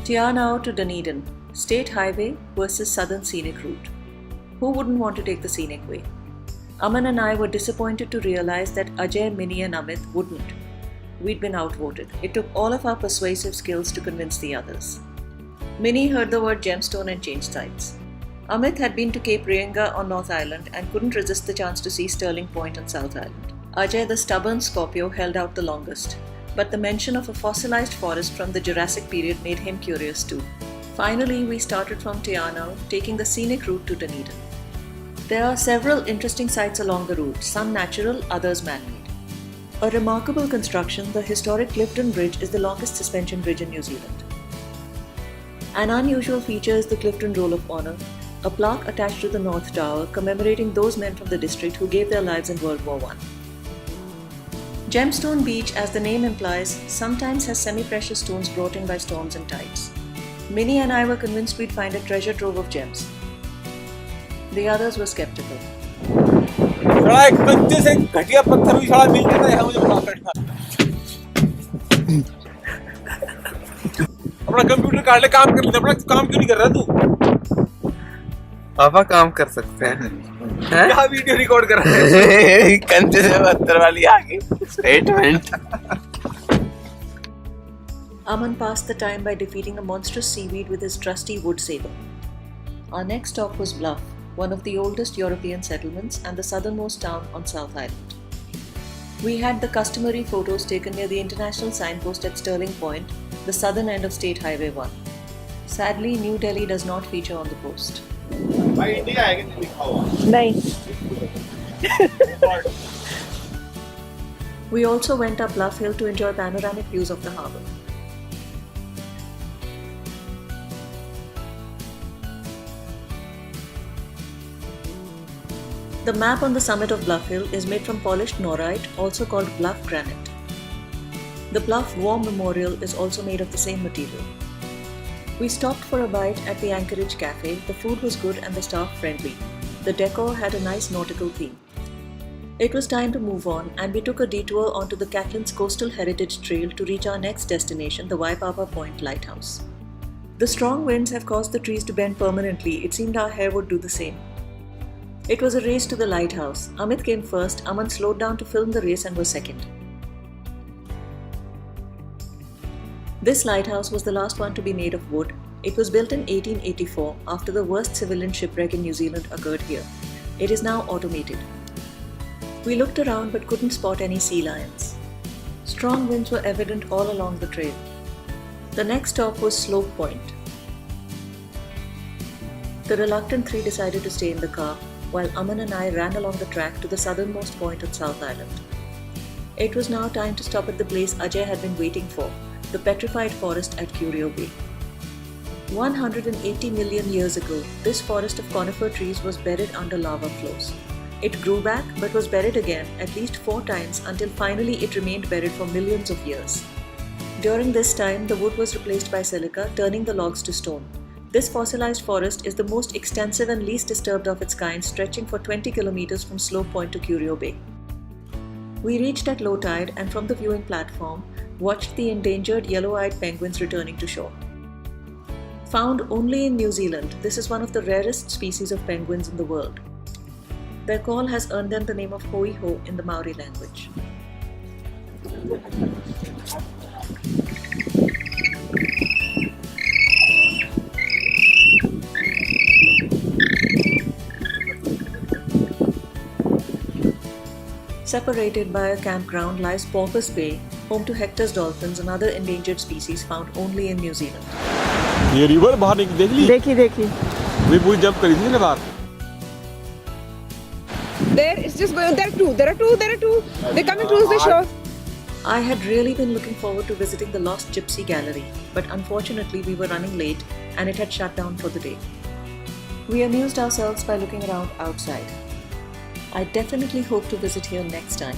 Te Anau to Dunedin, State Highway versus Southern Scenic Route. Who wouldn't want to take the scenic way? Aman and I were disappointed to realize that Ajay, Minnie and Amit wouldn't. We'd been outvoted. It took all of our persuasive skills to convince the others. Minnie heard the word gemstone and changed sides. Amit had been to Cape Reinga on North Island and couldn't resist the chance to see Stirling Point on South Island. Ajay, the stubborn Scorpio, held out the longest, but the mention of a fossilized forest from the Jurassic period made him curious too. Finally, we started from Te Anau, taking the scenic route to Dunedin. There are several interesting sites along the route, some natural, others man-made. A remarkable construction, the historic Clifden Bridge is the longest suspension bridge in New Zealand. An unusual feature is the Clifden Roll of Honour, a plaque attached to the North Tower commemorating those men from the district who gave their lives in World War I. Gemstone Beach, as the name implies, sometimes has semi-precious stones brought in by storms and tides. Minnie and I were convinced we'd find a treasure trove of gems. The others were skeptical. अपना computer काट ले काम कर ले अपना काम क्यों नहीं कर रहा तू पापा काम कर सकते हैं क्या वीडियो रिकॉर्ड कर रहा है कंचे से पत्थर वाली आगे statement Aman passed the time by defeating a monstrous seaweed with his trusty wood saber. Our next stop was Bluff, one of the oldest European settlements and the southernmost town on South Island. We had the customary photos taken near the international signpost at Stirling Point, the southern end of State Highway 1. Sadly, New Delhi does not feature on the post. We also went up Bluff Hill to enjoy panoramic views of the harbour. The map on the summit of Bluff Hill is made from polished norite, also called bluff granite. The Bluff War Memorial is also made of the same material. We stopped for a bite at the Anchorage Cafe. The food was good and the staff friendly. The decor had a nice nautical theme. It was time to move on, and we took a detour onto the Catlins Coastal Heritage Trail to reach our next destination, the Waipapa Point Lighthouse. The strong winds have caused the trees to bend permanently. It seemed our hair would do the same. It was a race to the lighthouse. Amit came first. Aman slowed down to film the race and was second. This lighthouse was the last one to be made of wood. It was built in 1884 after the worst civilian shipwreck in New Zealand occurred here. It is now automated. We looked around but couldn't spot any sea lions. Strong winds were evident all along the trail. The next stop was Slope Point. The reluctant three decided to stay in the car, while Aman and I ran along the track to the southernmost point on South Island. It was now time to stop at the place Ajay had been waiting for, the petrified forest at Curio Bay. 180 million years ago, this forest of conifer trees was buried under lava flows. It grew back but was buried again at least 4 times until finally it remained buried for millions of years. During this time, the wood was replaced by silica, turning the logs to stone. This fossilized forest is the most extensive and least disturbed of its kind, stretching for 20 kilometers from Slope Point to Curio Bay. We reached at low tide and from the viewing platform, watched the endangered yellow-eyed penguins returning to shore. Found only in New Zealand, this is one of the rarest species of penguins in the world. Their call has earned them the name of Hoiho in the Maori language. Separated by a campground lies Porpoise Bay, home to Hector's dolphins, another endangered species found only in New Zealand. ये river बाहर देख ली देखी वे पूरी jump करी थी ना बाहर There it's just going there are two they're coming towards the shore. I had really been looking forward to visiting the Lost Gypsy Gallery, but unfortunately we were running late and it had shut down for the day. We amused ourselves by looking around outside. I definitely hope to visit here next time.